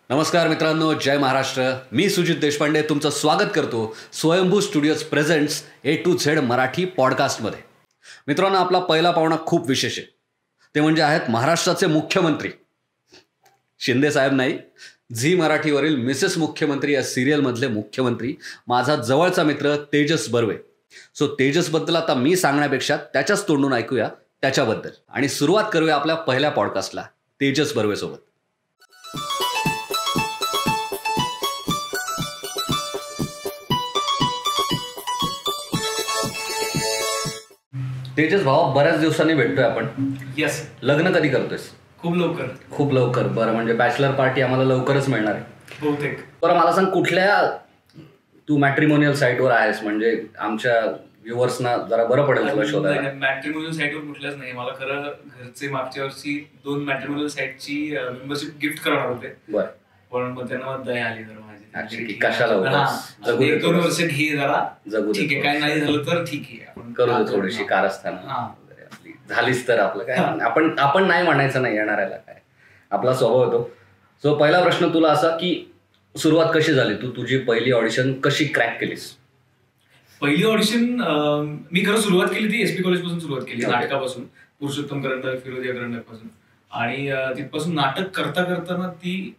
नमस्कार मित्रांनो, जय महाराष्ट्र. मी सुजित देशपांडे तुमचं स्वागत करतो स्वयंभू studios presents A to Z Marathi पॉडकास्टमध्ये. मित्रांनो, आपला पहिला पाहुणा खूप विशेष आहे. ते म्हणजे आहेत महाराष्ट्राचे मुख्यमंत्री. शिंदे साहेब नाही, झी मराठीवरील मिसेस मुख्यमंत्री या सिरियलमधले मुख्यमंत्री, माझा जवळचा मित्र तेजस बर्वे. सो तेजसबद्दल आता मी सांगण्यापेक्षा त्याच्याच तोंडून ऐकूया त्याच्याबद्दल. आणि सुरुवात करूया आपल्या पहिल्या पॉडकास्टला तेजस बर्वेसोबत. तेजस भाऊ, बऱ्याच दिवसांनी भेटतोय आपण. यस. लग्न कधी करतोयस? खूप लवकर. बरं, म्हणजे बॅचलर पार्टी आम्हाला लवकरच मिळणार आहे बहुतेक. बरं, मला सांग, कुठल्या तू मॅट्रिमोनियल साईटवर आहेस? म्हणजे आमच्या व्ह्युअर्सना जरा बरं पडेल तुला शोधायला. मॅट्रिमोनियल साईटवर कुठल्याच नाही. मला खरं घरचे मागच्या वर्षी 2 मॅट्रिमोनियल साईटची मेंबरशिप गिफ्ट करणार होते. बरं, पण मग त्यांना दया आली जरा माझी. कशाला 1-2 वर्ष घे जरा, जगू. ठीक आहे, काय नाही झालं तर ठीक आहे, आपण करू थोडीशी कारस्थान झालीच तर आपलं काय. आपण नाही म्हणायचं नाही येणाऱ्याला, काय आपला स्वभाव होतो. सो पहिला प्रश्न तुला असा की सुरुवात कशी झाली? तू तुझी पहिली ऑडिशन कशी क्रॅक केलीस? पहिली ऑडिशन मी खरं सुरुवात केली ती SP कॉलेज पासून सुरुवात केली, नाटकापासून, पुरुषोत्तम करंडक, फिरोदिया करंडक पासून. आणि तिथपासून नाटक करता करताना ती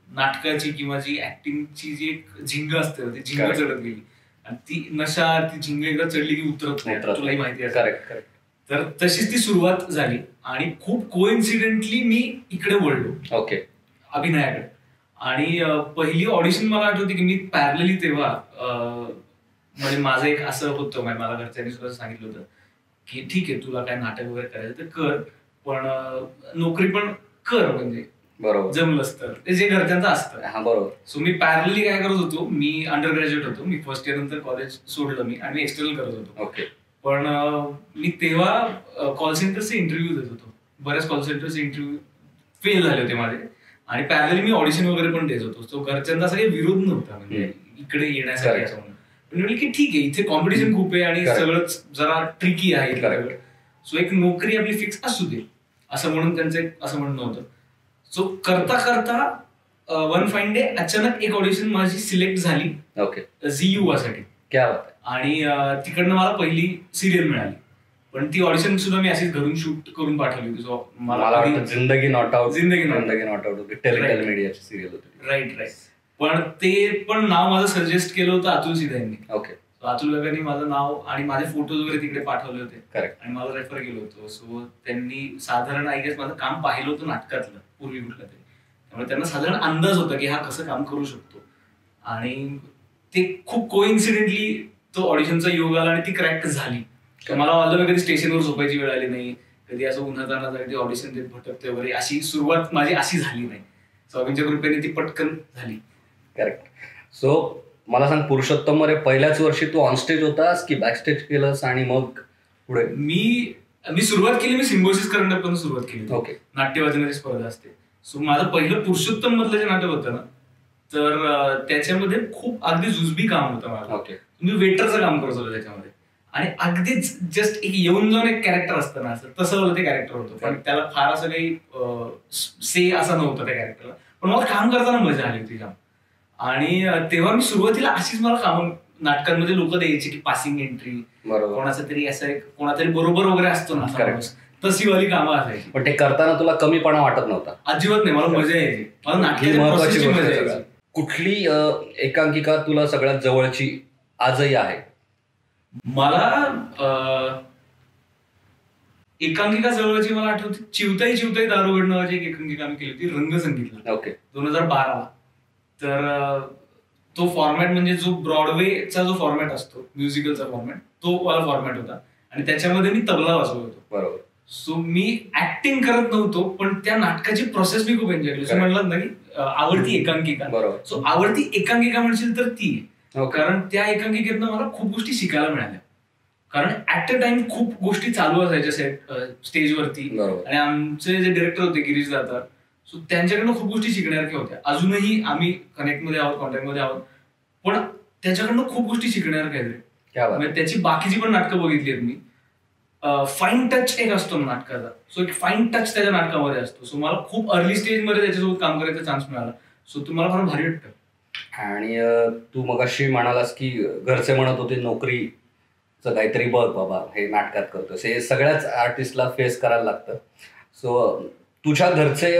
नाटकाची किंवा जी ऍक्टिंगची जी एक झिंग असते ती झिंग चढत गेली. आणि ती नशा, ती झिंग एकदा चढली की उतरत नाही, तुलाही माहिती आहे. तर तशीच ती सुरुवात झाली आणि खूप कोइन्सिडेंटली मी इकडे वळलो. ओके. अभिनयाकडे. आणि पहिली ऑडिशन मला आठवते की मी पॅरलली तेव्हा म्हणजे माझं एक असं होतं, मला घरच्यांनी सुद्धा सांगितलं होतं की ठीक आहे, तुला काय नाटक वगैरे करायचं तर कर, पण नोकरी पण कर, म्हणजे बरोबर जमलंच तर, ते जे घरच्यांचं असतं. हा, बरोबर. सो मी पॅरलली काय करत होतो, मी अंडर ग्रॅज्युएट होतो, मी फर्स्ट इयर नंतर कॉलेज सोडलं मी आणि एक्सटर्नल करत होतो. ओके. पण मी तेव्हा कॉल सेंटरचे इंटरव्ह्यू देत होतो. बऱ्याच कॉल सेंटरचे इंटरव्ह्यू फेल झाले होते माझे. आणि पॅरलली मी ऑडिशन वगैरे पण देत होतो. सो घरच्यांचा असा काही विरोध नव्हता म्हणजे इकडे येण्यासाठी असं म्हणून. पण म्हणलं की ठीक आहे, इथे कॉम्पिटिशन खूप आहे आणि सगळंच जरा ट्रिकी आहे, सो एक नोकरी आपली फिक्स असू दे असं म्हणून त्यांचं असं म्हणणं होतं. सो करता करता वन फाईन डे अचानक एक ऑडिशन माझी सिलेक्ट झाली. ओके. झी युवा साठी. आणि तिकडनं मला पहिली सिरियल मिळाली. पण ती ऑडिशन सुद्धा मी अशीच घरून शूट करून पाठवली होती. सो मला जिंदगी नॉट आउट टेलिकल मीडियाची सिरियल होती. राईट. पण ते पण नाव माझं सजेस्ट केलं होतं अतुल सिधा यांनी. ओके. अतुल गगांनी माझं नाव आणि माझे फोटोज वगैरे तिकडे पाठवले होते. करेक्ट. आणि मला रेफर केलं होतं. सो त्यांनी साधारण आय गेस माझं काम पाहिलं होतं नाटकातलं पूर्वी कुठलं तरी, त्यामुळे त्यांना साधारण अंदाज होता की हा कसं काम करू शकतो. आणि ते खूप कोइन्सिडेंटली तो ऑडिशनचा योग आला आणि ती क्रॅक झाली. मला वाटलं कधी स्टेशनवर झोपायची वेळ आली नाही, कधी असं उन्हातान्हात ऑडिशन देत भटकते वगैरे, अशी सुरुवात माझी अशी झाली नाही. स्वामींच्या कृपेने ती पटकन झाली. करेक्ट. सो मला सांग, पुरुषोत्तम मध्ये पहिल्याच वर्षी तू ऑनस्टेज होतास की बॅकस्टेज केलंस आणि मग पुढे? मी सुरुवात केली, मी सिम्बोसिस करंडक पासून सुरुवात केली. ओके. नाट्यवाचनाची स्पर्धा असते. सो माझं पहिलं पुरुषोत्तम मधलं जे नाटक होतं ना, तर त्याच्यामध्ये खूप अगदी जुजबी काम होतं माझं. ओके. मी वेटरचं काम करत होतो त्याच्यामध्ये. आणि अगदीच जस्ट एक येऊन जाऊन एक कॅरेक्टर असतं ना, असं तसं मला ते कॅरेक्टर होतं. पण त्याला फार असं काही से असं नव्हतं त्या कॅरेक्टरला. पण मला काम करताना मजा आली होती जाम. आणि तेव्हा मी सुरुवातीला अशीच मला कामं नाटकांमध्ये लोक द्यायची की पासिंग एंट्री, कोणाचं तरी असं एक कोणातरी बरोबर वगैरे असतो ना, तशी वाली कामं असायची. पण ते करताना तुला कमीपणा वाटत नव्हता? अजिबात नाही, मला मजा यायची. मला नाटकाची महत्वाची मजा यायची. कुठली एकांकिका तुला सगळ्यात जवळची आजही आहे? मला एकांकिका जवळची मला आठवते, चिवताई चिवताई दारुगड नावाची एक एकांकिका आम्ही केली होती रंगसंगीतला. ओके. 2012ला. तर तो फॉर्मॅट म्हणजे जो ब्रॉडवेचा जो फॉर्मॅट असतो, म्युझिकलचा फॉर्मॅट, तो वाला फॉर्मॅट होता. आणि त्याच्यामध्ये मी तबला वाजवत होतो. बरोबर. सो मी ऍक्टिंग करत नव्हतो, पण त्या नाटकाची प्रोसेस मी खूप एन्जॉय केली. म्हणलं ना की आवडती एकांकिका. बरोबर. सो आवडती एकांकिका म्हणशील तर ती. कारण त्या एकांकिकेतनं मला खूप गोष्टी शिकायला मिळाल्या. कारण ऍट अ टाइम खूप गोष्टी चालू असायच्या स्टेजवरती. आणि आमचे जे डिरेक्टर होते गिरीश दातार, सो त्यांच्याकडनं खूप गोष्टी शिकण्यासारख्या होत्या. अजूनही आम्ही कनेक्टमध्ये आहोत, कॉन्टॅक्टमध्ये आहोत. पण त्याच्याकडनं खूप गोष्टी शिकण्यासारख्या आहेत. त्याची बाकीची पण नाटकं बघितली आहेत मी. फाईन टच एक असतो नाटकाचा. सो एक फाईन टच त्याच्या नाटकामध्ये असतो. सो मला खूप अर्ली स्टेजमध्ये त्याच्यासोबत काम करायचा चान्स मिळाला. सो तुम्हाला फार भारी वाटतं. आणि तू मगाशी म्हणालास की घरचे म्हणत होते नोकरीचं काहीतरी बघ बाबा, हे नाटकात करतोस. हे सगळ्याच आर्टिस्टला फेस करायला लागतं. सो तुझ्या घरचे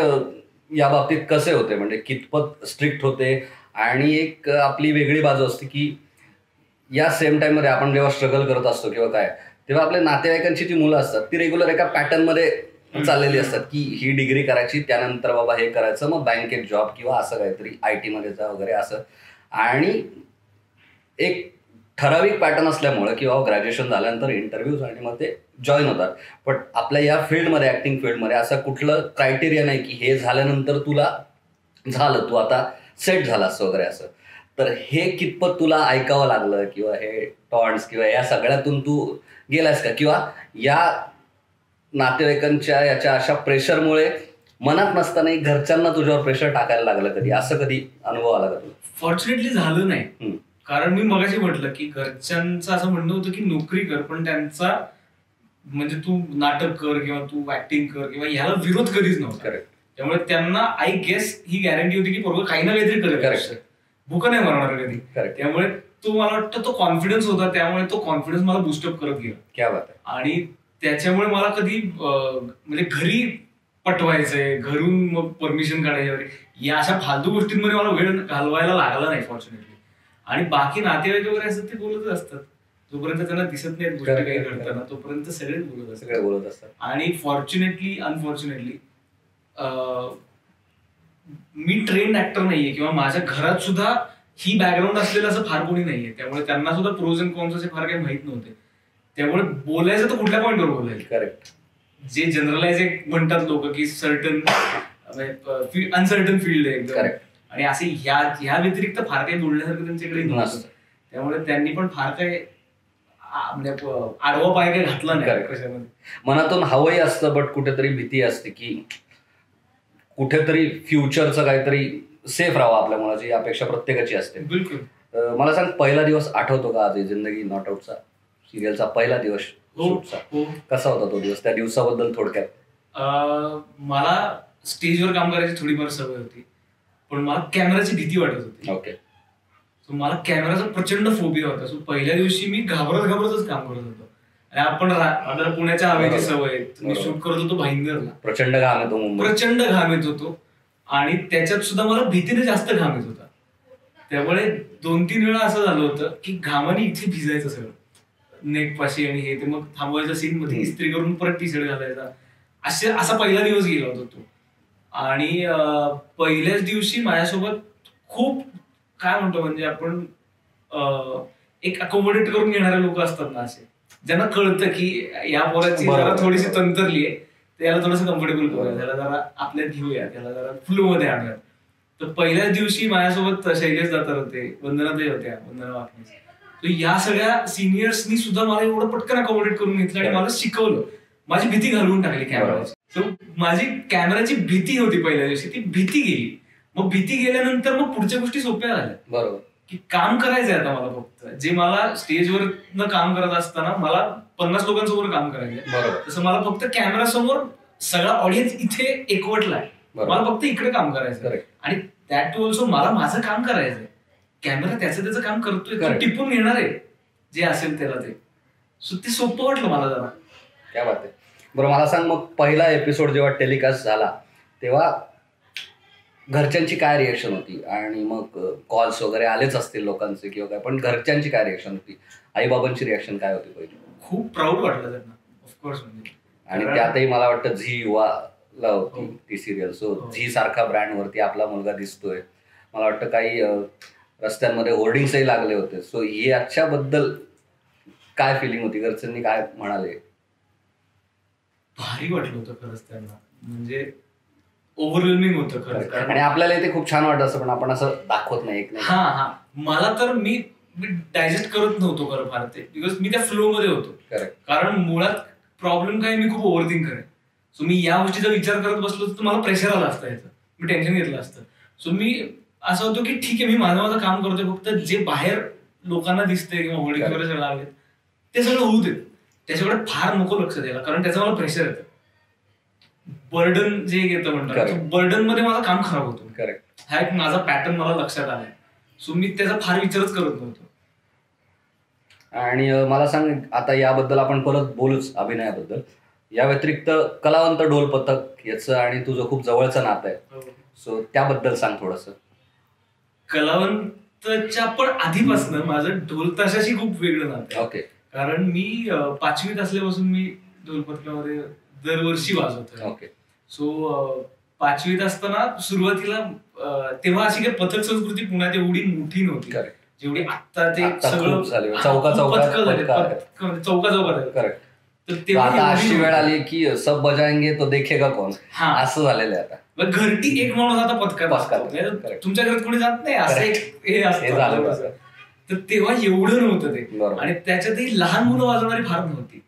या बाबतीत कसे होते, म्हणजे कितपत स्ट्रिक्ट होते? आणि एक आपली वेगळी बाजू असते की या सेम टाइममध्ये आपण जेव्हा स्ट्रगल करत असतो किंवा काय, तेव्हा आपल्या नातेवाईकांची जी मुलं असतात ती रेग्युलर एका पॅटर्नमध्ये चाललेली असतात की ही डिग्री करायची, त्यानंतर बाबा हे करायचं, मग बँकेत जॉब किंवा असं काहीतरी IT मध्ये जा वगैरे असं. आणि एक ठराविक पॅटर्न असल्यामुळे किंवा ग्रॅज्युएशन झाल्यानंतर इंटरव्ह्यूज आणि मग ते जॉईन होतात. पण आपल्या या फील्डमध्ये, ॲक्टिंग फील्डमध्ये असं कुठलं क्रायटेरिया नाही की हे झाल्यानंतर तुला झालं, तू आता सेट झालास वगैरे असं. तर हे कितपत तुला ऐकावं लागलं किंवा हे टॉन्ट्स किंवा या सगळ्यातून तू गेलास का, किंवा या नातेवाईकांच्या याच्या अशा प्रेशरमुळे मनात नसतानाही घरच्यांना तुझ्यावर प्रेशर टाकायला लागलं कधी, असं कधी अनुभव आला का तुला? फॉर्च्युनेटली झालं नाही. कारण मी मगाशी म्हटलं की घरच्यांचं असं म्हणणं होतं की नोकरी कर, पण त्यांचा म्हणजे तू नाटक कर किंवा तू ऍक्टिंग कर किंवा ह्याला विरोध कधीच नव्हता. त्यामुळे त्यांना आय गेस ही गॅरंटी होती की पोरगं काही ना काहीतरी करेल, भूक नाही मरणार कधी. त्यामुळे तो मला वाटतं तो कॉन्फिडन्स होता, त्यामुळे तो कॉन्फिडन्स मला बुस्टअप करत गेला. क्या बात आहे. आणि त्याच्यामुळे मला कधी म्हणजे घरी पटवायचंय, घरून मग परमिशन काढायची वगैरे, या अशा फालतू गोष्टींमध्ये मला वेळ घालवायला लागला नाही फॉर्च्युनेटली. आणि बाकी नातेवाईक वगैरे असतात ते बोलतच असतात, जोपर्यंत त्यांना दिसत नाही गोष्टी काही घडताना तोपर्यंत सगळेच बोलत असतात. आणि फॉर्च्युनेटली अनफॉर्च्युनेटली मी ट्रेन्ड ऍक्टर नाहीये किंवा माझ्या घरात सुद्धा ही बॅकग्राऊंड असलेलं असं फार कोणी नाहीये. त्यामुळे त्यांना सुद्धा प्रोज अँड कॉन्स असे फार काही माहित नव्हते. त्यामुळे बोलायचं तर कुठल्या पॉईंटवर बोलायचं. करेक्ट. जे जनरलाइज एक म्हणतात लोक की सर्टन अनसर्टन फील्ड आहे एकदम, आणि असे ह्या व्यतिरिक्त फार काही बोलण्यासारखं त्यांच्याकडे नसतं. त्यामुळे त्यांनी पण फार काही म्हणजे आडवा पाय काही घातला नाही कशामध्ये. मनातून हवंही असतं, बट कुठेतरी भीती असते की कुठेतरी फ्युचरचं काहीतरी सेफ राहावं आपल्या मुलाची अपेक्षा प्रत्येकाची असते. बिलकुल. मला सांग, पहिला दिवस आठवतो का आज जिंदगी नॉट आउटचा, सिरियलचा पहिला दिवस शूटचा? कसा होता तो दिवस? त्या दिवसाबद्दल थोडक्यात. मला स्टेजवर काम करायची थोडीफार सवय होती, पण मला कॅमेराची भीती वाटत होती. ओके. सो मला कॅमेराचा प्रचंड फोबिया होता. सो पहिल्या दिवशी मी घाबरतच काम करत होतो. आणि आपण पुण्याच्या हवेची सवय, मी शूट करत होतो भाईंदरला. प्रचंड घाम येतो मुंबईत. प्रचंड घाम येत होतो आणि त्याच्यात सुद्धा मला भीतीने जास्त घाम येत होता. त्यामुळे 2-3 वेळा असं झालं होतं की घामाने इथे भिजायचं सगळं नेक पाशी, आणि हे ते मग थांबवायचं सीन मध्ये, इस्त्री करून परत टी शर्ट घालायचा. असा पहिला दिवस गेला होता तो. आणि पहिल्याच दिवशी माझ्यासोबत खूप काय म्हणतो म्हणजे आपण एक अकोमोडेट करून घेणारे लोक असतात ना, असे ज्यांना कळतं की या पोराची जरा थोडीशी तंतरली आहे, त्याला थोडंसं कम्फर्टेबल करूया, त्याला जरा आपल्यात घेऊया, त्याला जरा फ्लो मध्ये आणूया. तर पहिल्याच दिवशी माझ्यासोबत शैलेश दातार होते, वंदनाताई होत्या, वंदना वाकणे. तर या सगळ्या सिनियर्सनी सुद्धा मला एवढं पटकन अकोमोडेट करून घेतलं आणि मला शिकवलं, माझी भीती घालवून टाकली कॅमेराची. सो माझी कॅमेराची भीती होती पहिल्या दिवशी, ती भीती गेली. मग भीती गेल्यानंतर मग पुढच्या गोष्टी सोप्या झाल्या. बरोबर. की काम करायचंय आता मला, फक्त जे मला स्टेजवर काम करत असताना मला 50 लोकांसमोर काम करायचंय, बरोबर, तसं मला फक्त कॅमेरा समोर सगळा ऑडियन्स इथे एकवटलाय, मला फक्त इकडे काम करायचं. आणि दॅट टू ऑल्सो मला माझं काम करायचंय, कॅमेरा त्याचं काम करतोय, टिपून घेणार आहे जे असेल त्याला ते. सो ते सोपं वाटलं मला जरा. क्या बात आहे. बरं, मला सांग, मग पहिला एपिसोड जेव्हा टेलिकास्ट झाला तेव्हा घरच्यांची काय रिएक्शन होती? आणि मग कॉल्स वगैरे आलेच असतील लोकांचे किंवा काय, पण घरच्यांची काय रिएक्शन होती? आई बाबांची रिएक्शन काय होती पहिली? खूप प्राऊड वाटलं त्यांना, ऑफकोर्स. म्हणजे आणि त्यातही मला वाटतं झी युवाला होती ती सिरियल. सो झी सारखा ब्रँडवरती आपला मुलगा दिसतोय. मला वाटतं काही रस्त्यांमध्ये होर्डिंग्सही लागले होते. सो याच्याबद्दल काय फिलिंग होती? घरच्यांनी काय म्हणाले? भारी वाटलं होतं खरंच त्यांना, म्हणजे ओव्हरवेल्मिंग होतं खरंच. आणि आपल्याला ते खूप छान वाटत असं, पण आपण असं दाखवत नाही. हा, मला तर मी डायजेस्ट करत नव्हतो खरं फार ते, बिकॉज मी त्या फ्लो मध्ये होतो. कारण मुळात प्रॉब्लेम काय, मी खूप ओव्हरथिंक करेन. सो मी या गोष्टीचा विचार करत बसलो तर मला प्रेशर आला असतं, याचं मी टेन्शन घेतलं असतं. सो मी असं होतो की ठीक आहे, मी माझं काम करतोय, फक्त जे बाहेर लोकांना दिसतंय किंवा होल्डिंग वगैरे सगळं आले ते सगळं होऊ देत. त्याच्याकडे फार नको लक्ष द्यायला, कारण त्याचं मला प्रेशर येतं. बर्डन जे येतं म्हणतात, बर्डन मध्ये माझं काम खराब होतं. करेक्ट. हा एक माझा पॅटर्न मला लक्षात आलाय. सो मी त्याचा फार विचारच करत नव्हतो. आणि मला सांग, आता याबद्दल आपण परत बोलूच, अभिनयाबद्दल. या व्यतिरिक्त कलावंत ढोल पथक याचं आणि तुझं खूप जवळचं नातं आहे. सो त्याबद्दल सांग थोडंसं. कलावंतच्या पण आधीपासून माझं ढोल ताशाशी खूप वेगळं नातं आहे. ओके. कारण मी 5वीत असल्यापासून मी ढोल पथकामध्ये दरवर्षी वाजवतोय. ओके. सो 5वीत असताना सुरुवातीला तेव्हा अशी काही पथक संस्कृती पुण्यात एवढी मोठी नव्हती जेवढी आता ते सगळं चौका. तर तेव्हा अशी वेळ आली की सब बजाएंगे तो देखेगा कोण, असं झालेलं आहे आता. घरटी एक माणूस आता पथकात, तुमच्या घरात कोणी जात नाही असं हे असतं. तर तेव्हा एवढं नव्हतं ते, आणि त्याच्यातही लहान मुलं वाजवणारी फार नव्हती.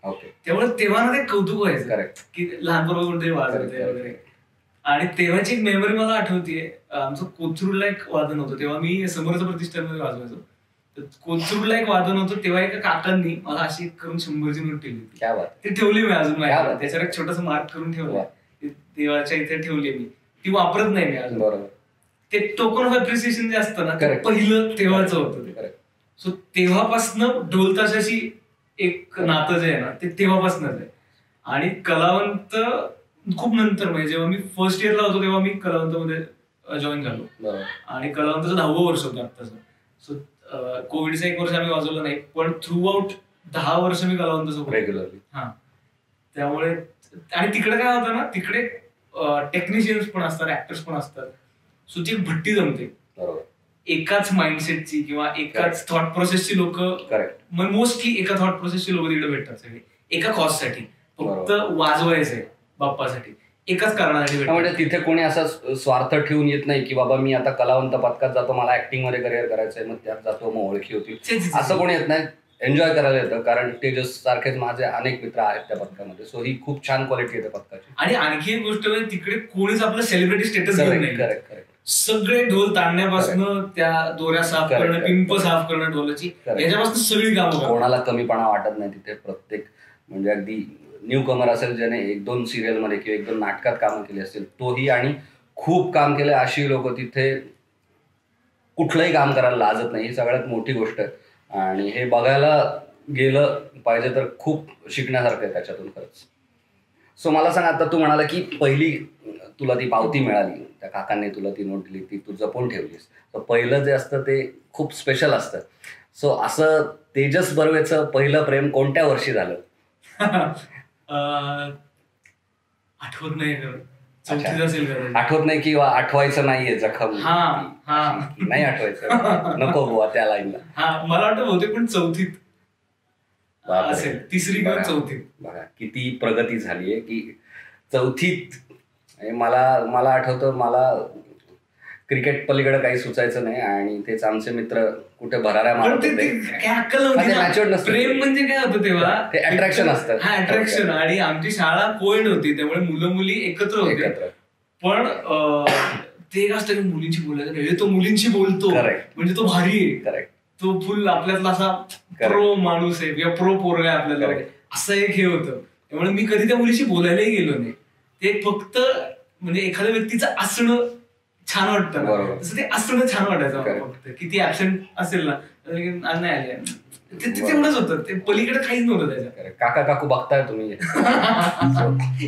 त्यामुळे तेव्हा ना ते कौतुक व्हायचं की लहान बरोबर कोणतरी वाजवते वगैरे. आणि तेव्हाची एक मेमरी मला आठवतीये, आमचं कोथरूडला एक वादन होतं, तेव्हा मी समर्थ प्रतिष्ठानमध्ये वाजवायचो. कोथरूडला एक वादन होतं, तेव्हा एका काकांनी मला अशी करून 100ची नोट ठेवली. ती ठेवली मी अजून, त्याच्यावर एक छोटस मार्क करून ठेवलं, देवाच्या इथे ठेवली मी. ती वापरत नाही मी अजून. बरोबर. ते टोकन ऑफ अप्रिसिएशन जे असतं ना, ते पहिलं तेव्हाचं होतं. सो तेव्हापासनं ढोल ताशाशी एक नातं जे आहे ना, ते तेव्हापासूनच आहे. आणि कलावंत खूप नंतर, म्हणजे जेव्हा मी फर्स्ट इयरला होतो तेव्हा मी कलावंतमध्ये जॉईन झालो. आणि कलावंतचं 10वं वर्ष होतं आत्ताचं. सो कोविडचं 1 वर्ष आम्ही वाजवलं नाही, पण थ्रू आउट 10 वर्ष मी कलावंत सोबत रेग्युलरली. हा, त्यामुळे. आणि तिकडे काय होतं ना, तिकडे टेक्निशियन्स पण असतात, ऍक्टर्स पण असतात. सो ती भट्टी जमते. एकाच माइंडसेटची किंवा एकाच थॉट प्रोसेसची लोक, मोस्टली एका थॉट प्रोसेसची लोक तिकडे भेटतात सगळे, एका कॉजसाठी, फक्त वाजवायचंय बाप्पासाठी, एकाच कारणासाठी. म्हणजे तिथे कोणी असा स्वार्थ ठेवून येत नाही की बाबा मी आता कलावंत पथकात जातो, मला ऍक्टिंग मध्ये करिअर करायचंय, मग त्यात जातो, मग ओळखी होती, असं कोणी येत नाही. एन्जॉय करायला येतं, कारण तेजस सारखेच माझे अनेक मित्र आहेत त्या पथकामध्ये. सो ही खूप छान क्वालिटी येते पथकाची. आणि आणखी एक गोष्ट म्हणजे तिकडे कोणीच आपलं सेलिब्रिटी स्टेटस घेऊन नाही. सगळे ढोल ताणण्यापासून त्या दोऱ्या साफ करणं, पिंप साफ करणं ढोलाची, याच्यापासून सगळी कामं. कोणाला कमीपणा वाटत नाही तिथे. प्रत्येक म्हणजे अगदी न्यू कमर असेल, ज्याने 1-2 सिरियलमध्ये किंवा 1-2 नाटकात कामं केली असतील, तोही, आणि खूप काम केलं अशी लोक तिथे कुठलंही काम करायला लाजत नाही. ही सगळ्यात मोठी गोष्ट आहे. आणि हे बघायला गेलं पाहिजे तर खूप शिकण्यासारखं आहे त्याच्यातून खरंच. सो मला सांग, आता तू म्हणाला की पहिली तुला ती पावती मिळाली, त्या काकांनी तुला ती नोट दिली, ती तू जपून ठेवलीस. तर पहिलं जे असतं ते खूप स्पेशल असतं. सो असं तेजस बर्वेचं पहिलं प्रेम कोणत्या वर्षी झालं? आठवत नाही, चौथीत असेल. आठवत नाही किंवा आठवायचं नाहीये जखम? नाही आठवायचं, नको बुवा त्या लाईनला. मला वाटतं होते, पण चौथीत असेल, 3री किंवा चौथीत. बघा किती प्रगती झालीये की चौथीत. मला आठवतं, मला क्रिकेट पलीकडे काही सुचायचं नाही, आणि तेच आमचे मित्र कुठे भराऱ्या मारत होते. प्रेम म्हणजे काय होतं तेव्हा, ते अट्रॅक्शन असतं. हा, अट्रॅक्शन. आणि आमची शाळा कोएड होती, त्यामुळे मुलं मुली एकत्र होते. पण ते एक असतं की मुलींची बोलायचं, तो मुलींची बोलतो म्हणजे तो भारी आहे, तो फुल आपल्यातला असा प्रो माणूस आहे किंवा प्रो पोरगा आहे आपल्याला, असं एक हे होतं. त्यामुळे मी कधी त्या मुलीशी बोलायलाही गेलो नाही. ते फक्त म्हणजे एखाद्या व्यक्तीचं असणं छान वाटतं, तसं ते असणं छान वाटायचं. फक्त किती ऍक्शन असेल ना, नाही आले, ते तेवढंच होतं. ते पलीकडे काहीच नव्हतं त्याच्या. काका काकू बघताय तुम्ही,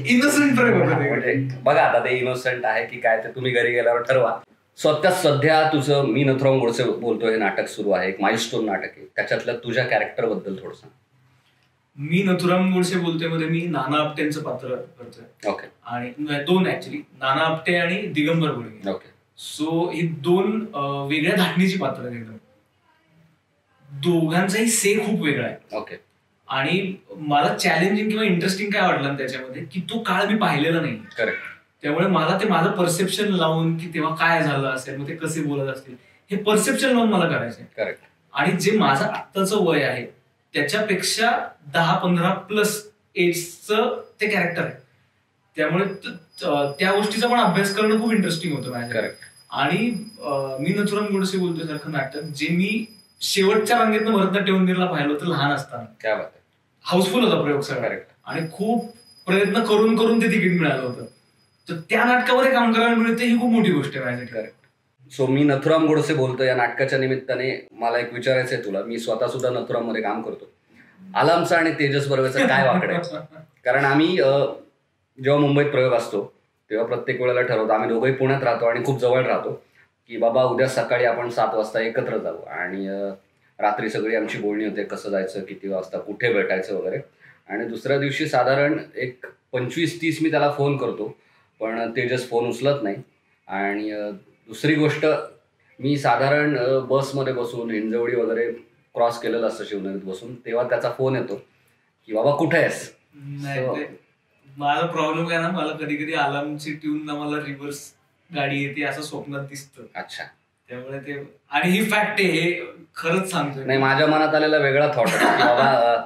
इनोसेंट प्रेम होतं. बघा आता ते इनोसेंट आहे की काय ते तुम्ही घरी गेल्यावर ठरवा. सध्या तुझं मी नथुराम गोडसे बोलतोय हे नाटक सुरू आहे, एक माइलस्टोन नाटक आहे. त्याच्यातल्या तुझ्या कॅरेक्टर बद्दल थोडं सांग. मी नथुराम गोडसे बोलतोय मध्ये मी नाना आपटेंचं पात्र करतोय. ओके. आणि 2 ऍक्च्युली, नाना आपटे आणि दिगंबर गुडगे. ओके. सो ही 2 वेगळ्या धाटणीची पात्र आहेत. दोघांचाही से खूप वेगळा आहे. ओके. आणि मला चॅलेंजिंग किंवा इंटरेस्टिंग काय वाटलं त्याच्यामध्ये की तो काळ मी पाहिलेला नाही. करेक्ट. त्यामुळे मला ते माझं परसेप्शन लावून की तेव्हा काय झालं असेल, मग ते कसे बोलत असतील, हे परसेप्शन लावून मला करायचंय. करेक्ट. आणि जे माझं आत्ताचं वय आहे त्याच्यापेक्षा 10-15 प्लस एजचं ते कॅरेक्टर आहे. त्यामुळे त्या गोष्टीचा पण अभ्यास करणं खूप इंटरेस्टिंग होतं माझ्या. आणि मी नथुराम गोडसे बोलतोय सारखं नाटक जे मी शेवटच्या रांगेतनं भरतनाट्य मंदिरला पाहिलं होतं लहान असताना. काय बात आहे. हाऊसफुल होता प्रयोग सगळा आणि खूप प्रयत्न करून करून ते तिकीट मिळालं होतं. तर त्या नाटकावर काम करायला मिळते ही खूप मोठी गोष्ट आहे माझ्यासाठी. सो मी नथुराम गोडसे बोलतो. या नाटकाच्या निमित्ताने मला एक विचारायचं आहे तुला. मी स्वतः सुद्धा नथुराम मध्ये काम करतो. आलामचं आणि तेजस बर्वेचं काय वाकडं आहे? कारण आम्ही जेव्हा मुंबईत प्रयोग असतो तेव्हा प्रत्येक वेळेला ठरवतो, आम्ही दोघंही पुण्यात राहतो आणि खूप जवळ राहतो, की बाबा उद्या सकाळी आपण 7 वाजता एकत्र जाऊ. आणि रात्री सगळी आमची बोलणी होते, कसं जायचं, किती वाजता, कुठे भेटायचं वगैरे. आणि दुसऱ्या दिवशी साधारण एक 25-30 मी त्याला फोन करतो, पण तेजस फोन उचलत नाही. आणि दुसरी गोष्ट, मी साधारण बसमध्ये बसून हिंजवडी वगैरे क्रॉस केलेलं असतं शिवनगरीत बसून, तेव्हा त्याचा फोन येतो की बाबा कुठे आहेस. माझा प्रॉब्लेम काय ना, मला कधी कधी अलार्मची ट्यून ना मला रिव्हर्स गाडी येते असं स्वप्नात दिसतं. अच्छा. त्यामुळे ते, आणि ही फॅक्ट आहे, हे खरंच सांगतो. नाही, माझ्या मनात आलेला वेगळा थॉट की बाबा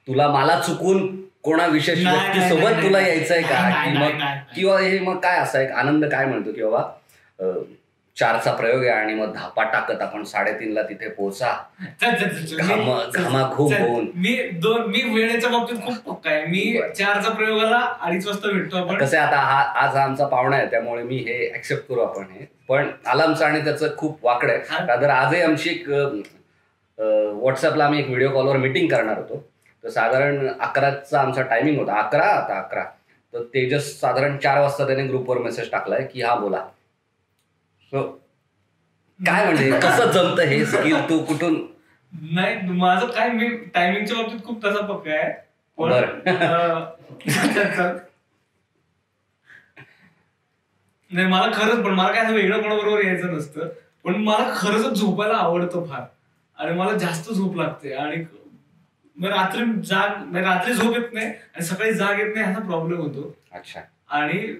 तुला मला चुकून कोणा विशेष व्यक्तीसोबत तुला यायचंय का, किंवा हे मग काय असा एक आनंद काय म्हणतो की बाबा 4चा प्रयोग आहे आणि मग धापा टाकत आपण 3:30ला तिथे पोहोचा, घामा खूप होऊन. मी वेळेच्या बाबतीत खूप पक्का आहे. मी 4चा प्रयोगाला 2:30 वाजता भेटतो आपण. कसं आता आज हा आमचा पाहुणा आहे त्यामुळे मी हे ऍक्सेप्ट करू आपण हे. पण आलामचं आणि त्याचं खूप वाकडं आहे. का तर आजही आमची एक व्हॉट्सअपला आम्ही एक व्हिडिओ कॉलवर मीटिंग करणार होतो. तर साधारण 11चा आमचा टायमिंग होता. 11. तर तेजस साधारण 4 वाजता त्याने ग्रुपवर मेसेज टाकलाय की हा बोला. सो काय म्हणजे कसं जमतं हे स्किल, तू कुठून? नाही, माझं काय, मी टायमिंगच्या बाबतीत खूप तसा पक्का आहे. नाही, मला खरंच, पण मला काय असं वेगळं कोणाबरोबर यायचं नसतं. पण मला खरंच झोपायला आवडतं फार, आणि मला जास्त झोप लागते. आणि रात्री झोप येत नाही आणि सकाळी जाग येत नाही, असा प्रॉब्लेम होतो. अच्छा. आणि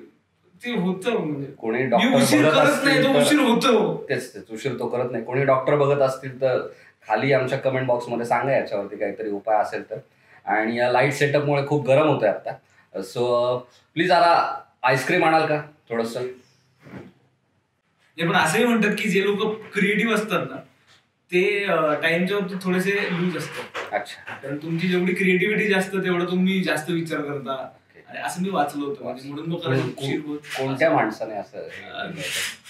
ते होतं, म्हणजे कोणी उशीर करत नाही, तो उशीर होतो. तेच उशीर तो करत नाही. कोणी डॉक्टर बघत असतील तर खाली आमच्या कमेंट बॉक्समध्ये सांगा याच्यावरती काहीतरी उपाय असेल तर. आणि या लाईट सेटअपमुळे खूप गरम होतोय आता. सो प्लीज आता आईस्क्रीम आणाल का थोडस? पण असंही म्हणतात की जे लोक क्रिएटिव्ह असतात ना, ते टाइमच्या बाबतीत थोडेसे लूज असतात. अच्छा. कारण तुमची जेवढी क्रिएटिव्हिटी जास्त तेवढं तुम्ही जास्त विचार करता, आणि असं मी वाचलं होतं. म्हणून मग कोणत्या माणसाने असं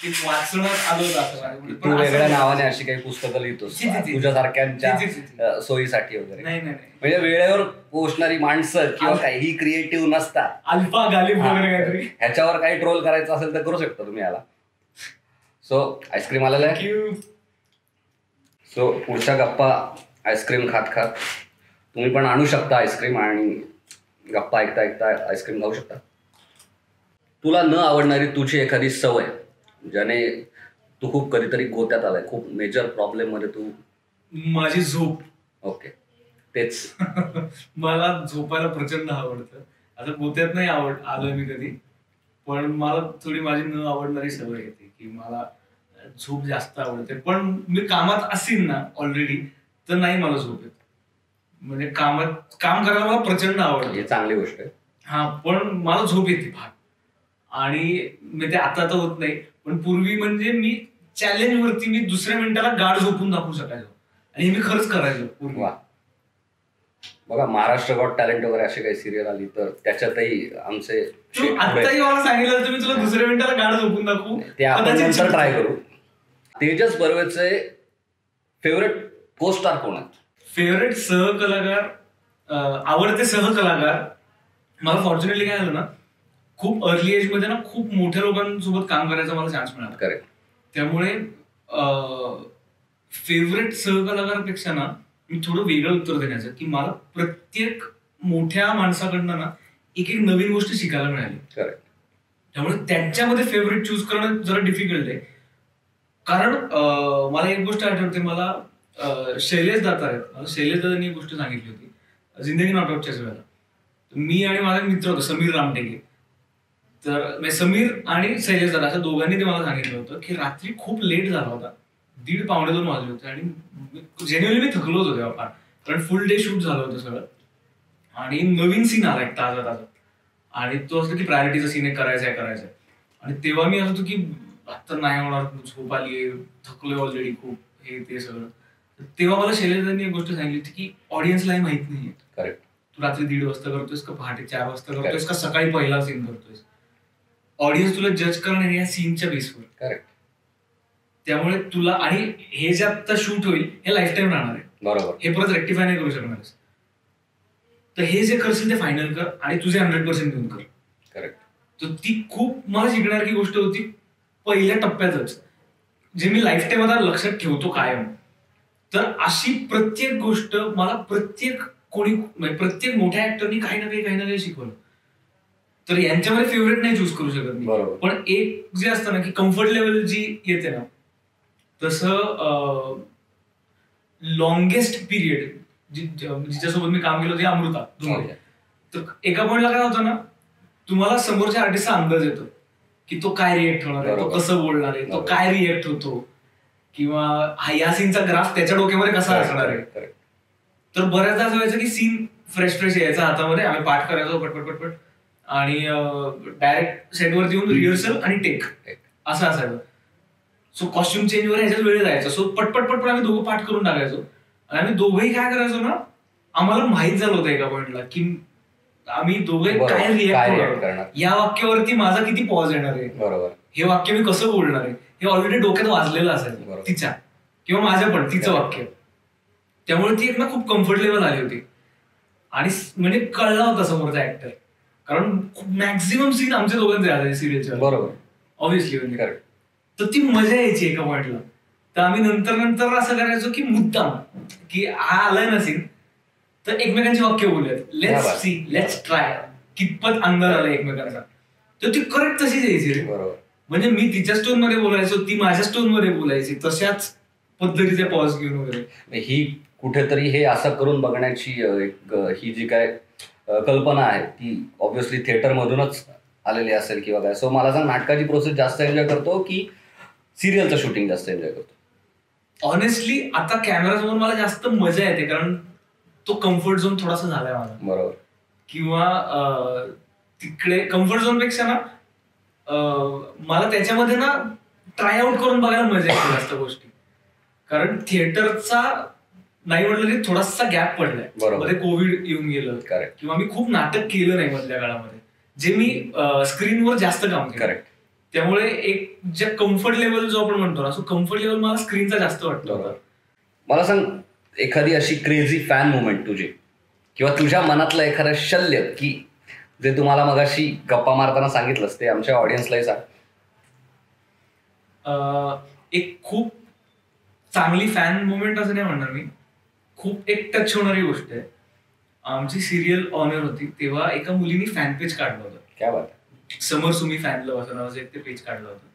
ते वाचण्यात आलं होतं असं. तू वेगळ्या नावाने अशी काही पुस्तकं लिहितोस तुझ्यासारख्यांच्या सोयीसाठी वगैरे? नाही, म्हणजे वेळेवर पोहोचणारी माणसं किंवा काही क्रिएटिव्ह नसतात, अल्फा गालिब वगैरे काहीतरी, ह्याच्यावर काही ट्रोल करायचं असेल तर करू शकता तुम्ही याला. सो आईस्क्रीम आलेला आहे. सो पुढच्या गप्पा आईस्क्रीम खात खात तुम्ही पण आणू शकता आईस्क्रीम, आणि गप्पा ऐकता ऐकता आईस्क्रीम खाऊ शकता. तुला न आवडणारी तुझी एखादी सवय ज्याने तू खूप कधीतरी गोत्यात आलाय, खूप मेजर प्रॉब्लेम मध्ये तू? माझी झोप. ओके, तेच. मला झोपायला प्रचंड आवडतं. आता गोत्यात नाही आलोय मी कधी, पण मला थोडी माझी न आवडणारी सवय येते की मला झोप जास्त आवडते. पण मी कामात असेल ना ऑलरेडी तर नाही मला झोप येत. म्हणजे काम करायला मला प्रचंड आवडतं, चांगली गोष्ट आहे. हा, पण मला झोप येते फार. आणि मी ते आता तर होत नाही, पण पूर्वी म्हणजे मी चॅलेंज वरती मी दुसऱ्या मिनिटाला गाढ झोपून दाखवू शकायचो, आणि मी खरंच करायचो पूर्वी. बघा, महाराष्ट्र गॉट टॅलेंट वगैरे अशी काही सिरियल आली तर त्याच्यातही आमचे आताही मला सांगितलं तुम्ही तुला दुसऱ्या मिनिटाला गाढ झोपून दाखवू, ते आपण नंतर ट्राय करू. तेजस बर्वेचे फेवरेट को स्टार कोण आहेत? फेवरेट सहकलाकार, आवडते सहकलाकार, मला फॉर्च्युनेटली काय झालं ना, खूप अर्ली एज मध्ये ना खूप मोठ्या लोकांसोबत काम करायचा मला चान्स मिळाला. करेक्ट. त्यामुळे फेवरेट सहकलाकारापेक्षा ना मी थोडं वेगळं उत्तर देण्याचं की मला प्रत्येक मोठ्या माणसाकडनं ना एक एक नवीन गोष्ट शिकायला मिळाली. करेक्ट. त्यामुळे त्यांच्यामध्ये फेवरेट चूज करणं जरा डिफिकल्ट आहे. कारण मला एक गोष्ट आठवते, मला शैलेश दातार आहेत, मला शैलेश दादांनी एक गोष्ट सांगितली होती जिंदगी नॉट आउटच्याच वेळेला. मी आणि माझा मित्र होता समीर रामटेके, तर समीर आणि शैलेश दादा अशा दोघांनी ते मला सांगितलं होतं की रात्री खूप लेट झाला होता, 1:30-2 वाजले होते, आणि जेन्युअली मी थकलो होतो तेव्हा फार, कारण फुल डे शूट झालं होतं सगळं, आणि नवीन सीन आला एक ताजा, आणि तो असतो की प्रायोरिटीचा सीन करायचा. आणि तेव्हा मी असं होतो की आता नाही होणार, झोप आली, थकलोय ऑलरेडी खूप, हे ते सगळं. तेव्हा मला शैलेशदांनी एक गोष्ट सांगितली होती की ऑडियन्सलाही माहित नाहीये. करेक्ट. तू रात्री 1:30 वाजता करतोयस का पहाटे 4 वाजता करतोयस का सकाळी पहिला सीन करतोयस. ऑडियन्स तुला जज करणार या सीनच्या बेसवर. करेक्ट. त्यामुळे तुला आणि हे जे आता शूट होईल हे लाईफ टाईम राहणार आहे. बरोबर. हे परत रेक्टिफाय नाही करू शकणार. तर हे जे करशील ते फायनल कर आणि तुझे 100% देऊन कर. करेक्ट. तर ती खूप मला शिकणारी गोष्ट होती पहिल्या टप्प्यातच, जे मी लाईफ टाईम आता लक्षात ठेवतो कायम. तर अशी प्रत्येक गोष्ट मला प्रत्येक मोठ्या ऍक्टरनी काही ना काही शिकवलं. तर यांच्यामध्ये फेवरेट नाही चूज करू शकत मी, पण एक जे असतं ना की कम्फर्ट लेवल जी येते ना, तसं लॉंगेस्ट पिरियड जिच्यासोबत मी काम केलं होतं अमृता धुमाळे. तर एका पॉइंटला काय होतं ना, तुम्हाला समोरच्या आर्टिस्टचा अंदाज येतो की तो काय रिएक्ट होणार आहे, तो कसं बोलणार आहे, तो काय रिएक्ट होतो, किंवा या सीनचा ग्राफ त्याच्या डोक्यामध्ये कसा असणार आहे. तर बऱ्याचदा असं व्हायचं की सीन फ्रेश यायचा हातामध्ये, आम्ही पाठ करायचो पटपट आणि डायरेक्ट सेटवरती येऊन रिहर्सल आणि टेक असं असायचं. सो कॉस्ट्युम चेंजवर ह्याच्यात वेळ जायचा. सो पटपट आम्ही दोघं पाठ करून टाकायचो. आणि आम्ही दोघंही काय करायचो ना, आम्हाला माहित झालं होतं एका पॉइंटला की आम्ही दोघे काय रिएक्ट करणार, या वाक्यावरती माझा किती पॉज येणार आहे, हे वाक्य मी कसं बोलणार आहे, हे ऑलरेडी डोक्यात वाजलेलं असायचं तिच्या किंवा माझ्या पण तिचं वाक्य. त्यामुळे ती एक ना खूप कम्फर्ट लेवल आली होती आणि म्हणजे कळला होता समोरचा ऍक्टर, कारण मॅक्झिमम सीन आमच्या दोघांचे आले सिरियलच्या. बरोबर. ऑब्व्हियसली म्हणजे तर ती मजा यायची एका पॉइंटला. तर आम्ही नंतर असं करायचो की मुद्दाम की हा आलाय ना सीन, तर एकमेकांची वाक्य बोलूयात, लेट्स सी, लेट्स ट्राय, कितपत अंदाज आला एकमेकांचा. तर ती करेक्ट तशीच यायची रे. म्हणजे मी तिच्या स्टोन मध्ये बोलायचो, ती माझ्या स्टोन मध्ये बोलायची, तशाच पद्धतीचे पॉज घेऊन वगैरे. ही कुठेतरी हे असं करून बघण्याची ही जी काय कल्पना आहे ती ऑब्व्हियसली थिएटर मधूनच आलेली असेल किंवा काय. सो मला सांग, नाटकाची प्रोसेस जास्त एन्जॉय करतो की सिरियलचं शूटिंग जास्त एन्जॉय करतो? ऑनेस्टली आता कॅमेरासमोर मला जास्त मजा येते, कारण तो कम्फर्ट झोन थोडासा झालाय माझा. बरोबर. किंवा तिकडे कम्फर्ट झोन पेक्षा ना मला त्याच्यामध्ये ना ट्राय आउट करून बघायला मजा येते जास्त गोष्टी. कारण थिएटरचा नाही म्हटलं तरी थोडासा गॅप पडलाय, मध्ये कोविड येऊन गेलं किंवा मी खूप नाटक केलं नाही मधल्या काळामध्ये, जे मी स्क्रीनवर जास्त काम केलं. त्यामुळे एक जे कम्फर्ट लेवल जो आपण म्हणतो ना, सो कम्फर्ट लेवल मला स्क्रीनचा जास्त वाटतं. मला सांग, एखादी अशी क्रेझी फॅन मुवमेंट तुझी, किंवा तुझ्या मनातलं एखादं शल्य की जे तुम्हाला मगाशी गप्पा मारताना सांगितलंस ते आमच्या ऑडियन्सलाही सांग. एक खूप चांगली फॅन मुवमेंट असं नाही म्हणणार मी, खूप एक टच होणारी गोष्ट आहे. आमची सिरियल ऑनर होती तेव्हा एका मुलीने फॅन पेज काढलं होतं. क्या बात. समर सुमी फॅन लव्ह असं नावाचं एक ते पेज काढलं होतं.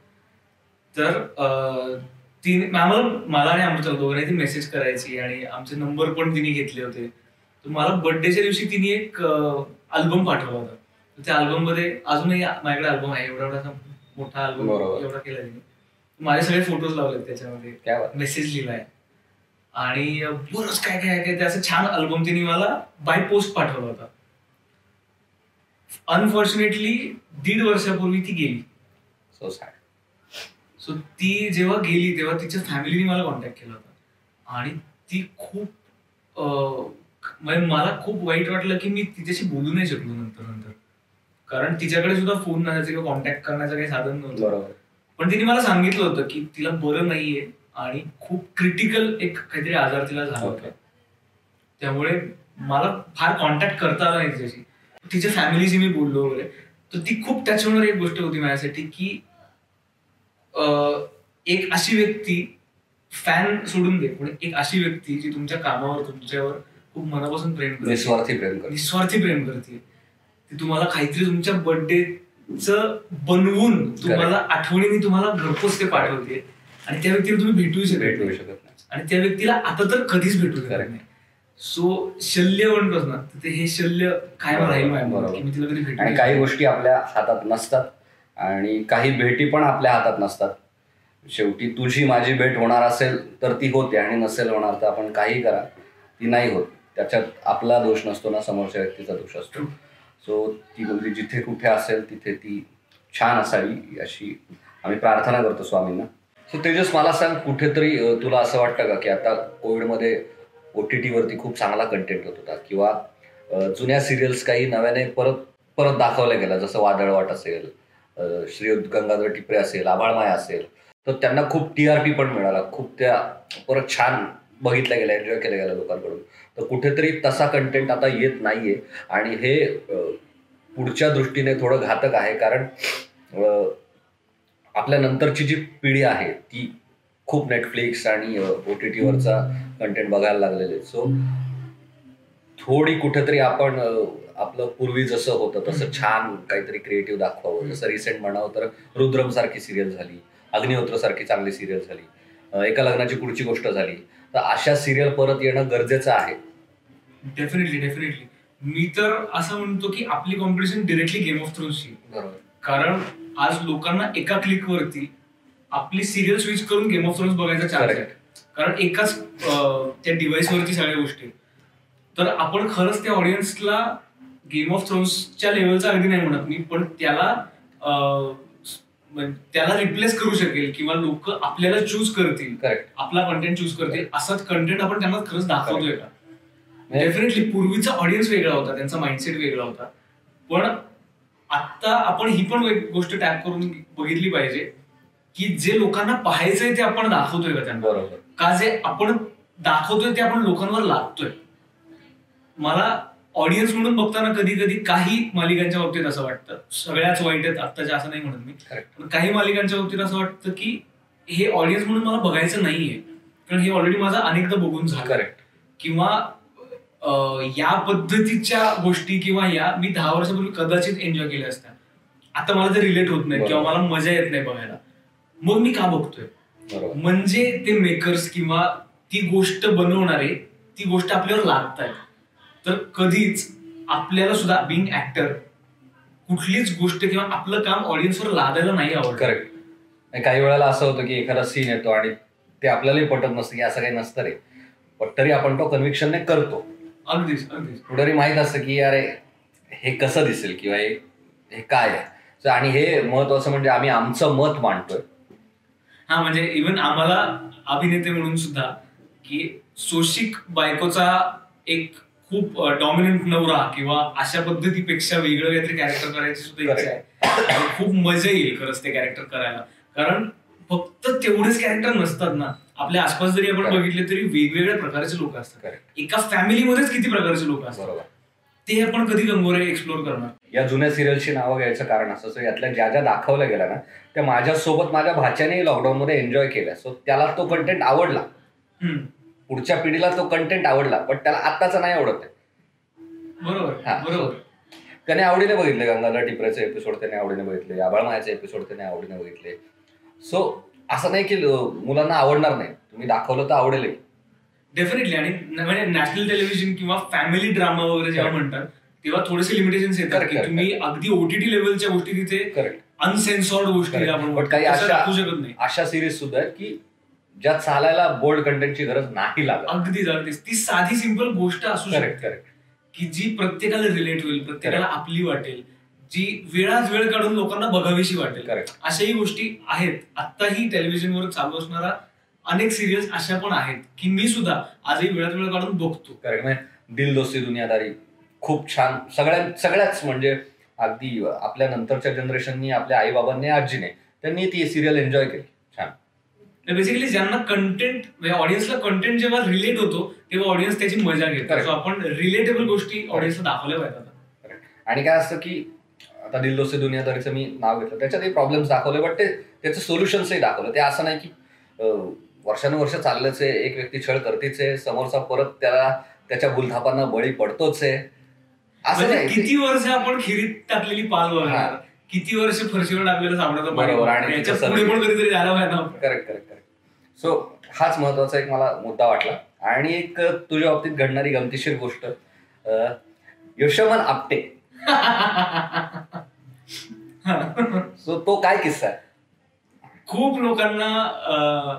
तर तिने मला आणि आमच्या दोघांनी ती मेसेज करायची आणि आमचे नंबर पण तिने घेतले होते. तर मला बर्थडेच्या दिवशी तिने एक अल्बम पाठवला होता. त्या अल्बम मध्ये अजूनही माझ्याकडे अल्बम आहे, एवढा मोठा अल्बम एवढा केला तिने. माझे सगळे फोटोज लावले त्याच्यामध्ये, मेसेज लिहिलाय आणि बरंच काय काय ते असं छान अल्बम तिने मला बाय पोस्ट पाठवला होता. अनफॉर्च्युनेटली 1.5 वर्षापूर्वी ती गेली. सो ती जेव्हा गेली तेव्हा तिच्या फॅमिलीने मला कॉन्टॅक्ट केला होता आणि ती खूप म्हणजे मला खूप वाईट वाटलं की मी तिच्याशी बोलू नाही शकलो नंतर, कारण तिच्याकडे सुद्धा फोन नसायचा किंवा कॉन्टॅक्ट करण्याचं काही साधन नव्हतं. पण तिने मला सांगितलं होतं की तिला बरं नाहीये आणि खूप क्रिटिकल एक काहीतरी आजार तिला झाला होता. त्यामुळे मला फार कॉन्टॅक्ट करता आला नाही तिच्याशी. तिच्या फॅमिलीशी मी बोललो वगैरे. तर ती खूप टच होणारी एक गोष्ट होती माझ्यासाठी की एक अशी व्यक्ती, फॅन सोडून दे, पण एक अशी व्यक्ती जी तुमच्या कामावर तुमच्यावर खूप मनापासून प्रेम करते, निस्वार्थी प्रेम करते. ती तुम्हाला काहीतरी तुमच्या बर्थडेच बनवून तुम्हाला आठवणीने तुम्हाला घरपोच ते पाठवते आणि त्या व्यक्तीला तुम्ही भेटू शकत नाही आणि त्या व्यक्तीला आता तर कधीच भेटू शकत नाही. सो शल्य म्हणतोस ना, ते हे शल्य काय राहील की मी तिला कधी भेटू. आणि काही गोष्टी आपल्या हातात नसतात आणि काही भेटी पण आपल्या हातात नसतात. शेवटी तुझी माझी भेट होणार असेल तर ती होते आणि नसेल होणार तर आपण काही करा ती नाही होत. त्याच्यात आपला दोष नसतो ना, समोरच्या व्यक्तीचा दोष असतो. सो ती मुलगी जिथे कुठे असेल तिथे ती छान असावी अशी आम्ही प्रार्थना करतो स्वामींना. सो तेजस, मला सांग, कुठेतरी तुला असं वाटतं का की आता कोविडमध्ये OTT वरती खूप चांगला कंटेंट होत होता किंवा जुन्या सिरियल्स काही नव्याने परत परत दाखवल्या गेल्या, जसं वादळवाट असेल, श्रीयुत गंगाधर टिपरे असेल, आभाळमाया असेल, तर त्यांना खूप TRP पण मिळाला, खूप त्या परत छान बघितल्या गेल्या, एन्जॉय केल्या गेल्या लोकांकडून. तर कुठेतरी तसा कंटेंट आता येत नाहीये आणि हे पुढच्या दृष्टीने थोडं घातक आहे. कारण आपल्या नंतरची जी पिढी आहे ती खूप नेटफ्लिक्स आणि OTT वरचा कंटेंट बघायला लागलेले. सो थोडी कुठेतरी आपण आपलं पूर्वी जसं होतं तसं छान काहीतरी क्रिएटिव्ह दाखवावं. जसं रिसेंट म्हणावं तर रुद्रम सारखी सिरियल झाली, अग्निहोत्र सारखी चांगली सिरियल झाली, एका लग्नाची पुढची गोष्ट झाली. तर अशा सिरियल परत येणं गरजेचं आहे. डेफिनेटली. मी तर असं म्हणतो की आपली कॉम्पिटिशन डिरेक्टली गेम ऑफ थ्रोन्सची. बरोबर. कारण आज लोकांना एका क्लिकवरती आपली सिरियल स्विच करून गेम ऑफ थ्रोन्स बघायचा चान्स आहे. कारण एकाच त्या डिव्हाइसवरती सगळ्या गोष्टी. तर आपण खरंच त्या ऑडियन्सला गेम ऑफ थ्रोन्सच्या लेवलचा अगदी नाही म्हणत मी, पण त्याला रिप्लेस करू शकेल किंवा लोक आपल्याला चूज करतील, आपला कंटेंट चूज करतील असाच कंटेंट आपण त्यांना खरंच दाखवतोय का. डेफिनेटली पूर्वीचा ऑडियन्स वेगळा होता, त्यांचा माइंडसेट वेगळा होता. पण आता आपण ही पण गोष्ट टॅप करून बघितली पाहिजे की जे लोकांना पाहायचंय ते आपण दाखवतोय का त्यांना. बरोबर. का जे आपण दाखवतोय ते आपण लोकांवर लागतोय. मला ऑडियन्स म्हणून बघताना कधी कधी काही मालिकांच्या बाबतीत असं वाटतं, सगळ्याच वाईट आहेत आत्ताच्या असं नाही म्हणत मी, पण काही मालिकांच्या बाबतीत असं वाटतं की हे ऑडियन्स म्हणून मला बघायचं नाहीये, कारण हे ऑलरेडी माझं अनेकदा बघून झालं. किंवा या पद्धतीच्या गोष्टी किंवा या मी 10 वर्षापूर्वी कदाचित एन्जॉय केल्या असत्या, आता मला ते रिलेट होत नाही किंवा मला मजा येत नाही बघायला, मग मी का बघतोय. म्हणजे ते मेकर्स किंवा ती गोष्ट बनवणारे ती गोष्ट आपल्यावर लागतायत. तर कधीच आपल्याला सुद्धा बिंग ऍक्टर कुठलीच गोष्ट किंवा आपलं काम ऑडियन्सवर लादायला नाही आवडत. करेक्ट. काही वेळेला असं होतं की एखादा सीन येतो आणि ते आपल्यालाही पटत नसतं की असं काही नसतं रे, पण तरी आपण तो कन्व्हिक्शनने करतो. अगदीच. कुठेतरी माहित असतं की अरे हे कसं दिसेल किंवा हे काय आहे. आणि हे महत्वाचं म्हणजे आम्ही आमचं मत मांडतोय. म्हणजे इव्हन आम्हाला अभिनेते म्हणून सुद्धा की सोशिक बायकोचा एक खूप डॉमिनंट नवरा किंवा अशा पद्धतीपेक्षा वेगळं काहीतरी कॅरेक्टर करायची सुद्धा इच्छा आहे. खूप मजा येईल खरंच ते कॅरेक्टर करायला, कारण फक्त तेवढेच कॅरेक्टर नसतात ना. आपल्या आसपास जरी आपण बघितले तरी वेगवेगळ्या प्रकारचे लोक असतात. एका फॅमिलीमध्येच किती प्रकारचे लोक असतात, ते आपण कधी गंगोरे एक्सप्लोर करणार. या जुन्या सिरियलची नावं घ्यायचं कारण असं, यातल्या ज्या ज्या दाखवल्या गेल्या ना त्या माझ्यासोबत माझ्या भाच्याने लॉकडाऊनमध्ये एन्जॉय केल्या. सो त्याला तो कंटेंट आवडला, पुढच्या पिढीला तो कंटेंट आवडला, पण त्याला आत्ताचा नाही आवडत. बरोबर. त्याने आवडीने बघितले गंगाधर टिपरेचे एपिसोड, त्याने आवडीने बघितले, आभाळमायाचे एपिसोड त्याने आवडीने बघितले. सो असं नाही की मुलांना आवडणार नाही, तुम्ही दाखवलं तर आवडेल. डेफिनेटली. आणि म्हणजे नॅशनल टेलिव्हिजन किंवा फॅमिली ड्रामा वगैरे जेव्हा म्हणतात तेव्हा थोडेसे लिमिटेशन्स येतात की तुम्ही अगदी OTT लेवलच्या गोष्टी तिथे अनसेन्सॉर्ड गोष्टी आपण काही दाखवू शकत नाही. अशा सिरीज सुद्धा आहेत की ज्यात चालायला बोल्ड कंटेंटची गरज नाही लागत. अगदीच. ती साधी सिंपल गोष्ट असू शकते की जी प्रत्येकाला रिलेट होईल, प्रत्येकाला आपली वाटेल, जी वेळात वेळ काढून लोकांना बघावीशी वाटेल. अशाही गोष्टी आहेत. आत्ताही टेलिव्हिजनवर चालू असणारा अनेक सिरियल्स अशा पण आहेत की मी सुद्धा आजही वेळात वेळ काढून बघतो. दिल दोस्ती दुनियादारी खूप छान. सगळ्याच म्हणजे अगदी आपल्या नंतरच्या जनरेशननी, आपल्या आई बाबांनी, आजीने, त्यांनी ती सिरियल एन्जॉय केली. छान. बेसिकली ज्यांना कंटेंट म्हणजे ऑडियन्सला कंटेंट जेव्हा रिलेट होतो तेव्हा ऑडियन्स त्याची मजा घेतो. आपण रिलेटेबल गोष्टी ऑडियन्सला दाखवल्या पाहिजेत. आणि काय असतं की आता दिल दोस्ती दुनियादारीचं मी नाव घेतलं, त्याच्यातही प्रॉब्लेम्स दाखवले, बट त्याचे सोल्युशन्सही दाखवलं. ते असं नाही की वर्षानुवर्ष चालल्याच आहे, एक व्यक्ती छळ करतेच आहे, समोरचा परत त्याच्या भूलथापांना बळी पडतोच आहे. असं किती वर्ष आपण खिरीत टाकलेली पाल बघणार, किती वर्ष फरशीवर टाकलेलं साबणाचं पाणी, पुढे पण कधीतरी झाला पाहिजे. करेक्ट. सो हाच महत्वाचा एक मला मुद्दा वाटला. आणि एक तुझ्या बाबतीत घडणारी गमतीशीर गोष्ट, यशोमन आपटे. सो तो काय किस्सा आहे? खूप लोकांना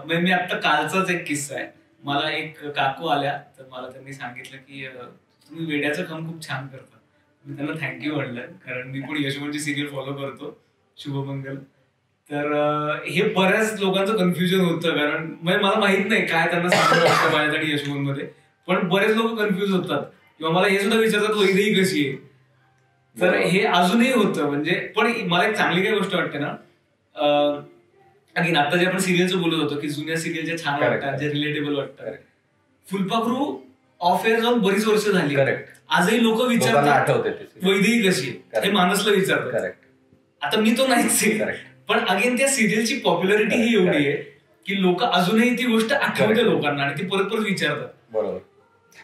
मी आता कालचाच एक किस्सा आहे. मला एक काकू आल्या तर मला त्यांनी सांगितलं की तुम्ही वेड्याचं काम खूप छान करता. मी त्यांना थँक्यू म्हणलं, कारण मी पण यशवंतची सिरियल फॉलो करतो, शुभमंगल. तर हे बऱ्याच लोकांचं कन्फ्युजन होतं, कारण मला माहित नाही काय त्यांना सांगितलं माझ्यासाठी यशवंतमध्ये, पण बरेच लोक कन्फ्युज होतात किंवा मला हे सुद्धा विचारतात वैदेही कशी आहे. तर हे अजूनही होतं. म्हणजे पण मला एक चांगली काय गोष्ट वाटते ना, अगेन आता जे आपण सिरियलचं बोलत होतो की जुन्या सिरियल जे छान वाटतात, जे रिलेटेबल वाटतात, फुलपाखरू ऑफ एअर जाऊन बरीच वर्ष झाली, आजही लोक विचारतात वैदेही कशी आहे, हे मानसला विचारतात. आता मी तो नाहीच आहे, पण अगेन त्या सिरियलची पॉप्युलरिटी ही एवढी आहे की लोक अजूनही ती गोष्ट आठवते लोकांना आणि ती परत परत विचारतात. बरोबर.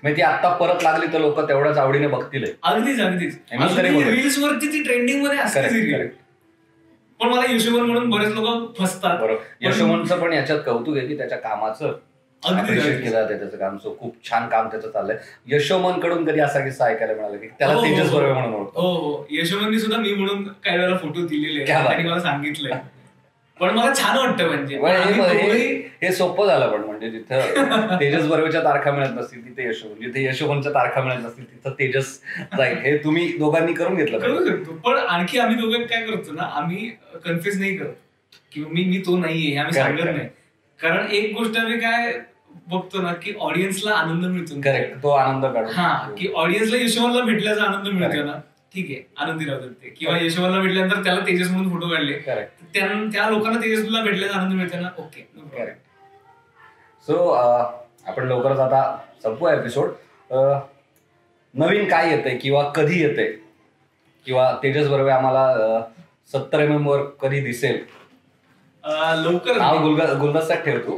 म्हणजे ती आता परत लागली तर लोक तेवढ्याच आवडीने बघतील. अगदीच रील्स वरती ती ट्रेंडिंग मध्ये असते सिरियल. पण मला यशोमन म्हणून बरेच लोक फसतात. यशोमनचं पण याच्यात कौतुक आहे की त्याच्या कामाचं अप्रिशिएट केलं जाते, त्याचं काम खूप छान काम त्याचं चाललंय. यशोमन कडून कधी असा किस्सा ऐकायला मिळाला की त्याला तेजस बर्वे म्हणून ओळखतो? हो, यशोमननी सुद्धा मी म्हणून काही वेळा फोटो दिलेले आणि मला सांगितलंय. पण मला छान वाटतं. म्हणजे हे सोपं झालं. पण म्हणजे जिथं तेजस बर्वेच्या तारखा मिळत नसतील तिथे यशोमन, जिथे यशोमनच्या तारखा मिळत नसतील तिथं तेजस जाईल. हे तुम्ही दोघांनी करून घेतलं. करू शकतो. पण आणखी आम्ही दोघं काय करतो ना, आम्ही कन्फ्युज नाही करत की मी तो नाहीये, हे आम्ही सांगत नाही. कारण एक गोष्ट आम्ही काय बघतो ना की ऑडियन्सला आनंद मिळतो. करेक्ट, तो आनंद काढतो. हा, की ऑडियन्सला यशोमनला भेटल्याचा आनंद मिळतो ना, ठीक आहे, आनंदी राहतात ते. किंवा यशोमनला भेटल्यानंतर त्याला तेजस म्हणून फोटो काढले, त्या लोकांना तेजसला भेटल्याचा आनंद मिळतो ना. Okay, correct. सो आपण लवकरच आता संपूया एपिसोड. नवीन काय येतंय किंवा कधी येतंय, किंवा तेजस बर्वे आम्हाला 70 mm वर कधी दिसेल? लवकर नाव गुलदस्त्यात ठेवतो,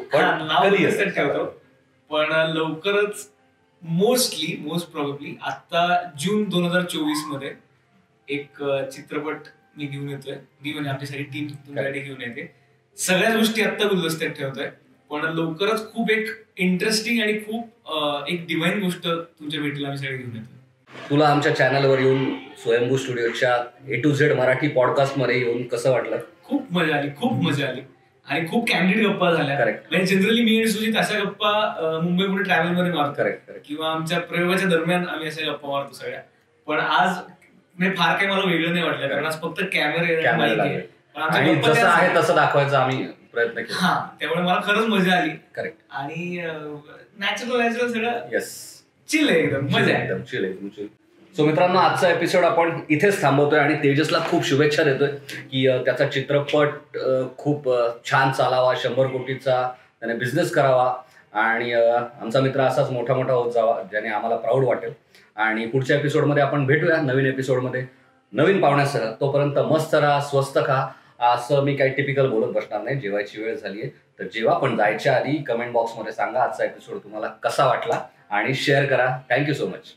ठेवतो, पण लवकरच मोस्ट प्रोबेबली आता जून 2024 मध्ये एक चित्रपट मी घेऊन येतोय. मी म्हणजे आमची सगळी टीम तुमच्याकडे घेऊन येते. सगळ्याच गोष्टी आता गुलदस्त्यात ठेवतोय, पण लवकरच खूप एक इंटरेस्टिंग आणि खूप एक डिवाइन गोष्ट तुमच्या भेटीला आम्ही सगळे घेऊन येतो. तुला आमच्या चॅनलवर येऊन स्वयंभू स्टुडिओच्या A to Z Marathi podcast मध्ये येऊन कसं वाटलं? खूप मजा आली आणि खूप कॅन्डिड गप्पा झाल्या. म्हणजे जनरली मी आणि सुजित अशा गप्पा मुंबई पुणे ट्रॅव्हल मध्ये मारतो किंवा आमच्या प्रयोगाच्या दरम्यान आम्ही अशा गप्पा मारतो सगळ्या. पण आज फार काही मला वेगळं नाही वाटलं, कारण आज फक्त कॅमेरा जसं आहे तसं दाखवायचा आम्ही प्रयत्न केला. हा, त्यामुळे मला खरंच मजा आली. करेक्ट. आणि नॅचरल सगळं चिल आहे, एकदम मजा आहे, एकदम चिल. सो मित्रांनो, आजचा एपिसोड आपण इथेच थांबवतोय आणि तेजसला खूप शुभेच्छा देतोय की त्याचा चित्रपट खूप छान चालावा, 100 कोटीचा त्याने बिझनेस करावा आणि आमचा मित्र असाच मोठा होत जावा, ज्याने आम्हाला प्राऊड वाटेल. आणि पुढच्या एपिसोडमध्ये आपण भेटूया नवीन एपिसोडमध्ये नवीन पाहुण्यासह. तोपर्यंत मस्त राहा, स्वस्त खा. असं मी काही टिपिकल बोलत बसणार नाही. जेवायची वेळ झाली आहे, तर जेव्हा पण जायच्या आधी कमेंट बॉक्समध्ये सांगा आजचा एपिसोड तुम्हाला कसा वाटला आणि शेअर करा. Thank you so much.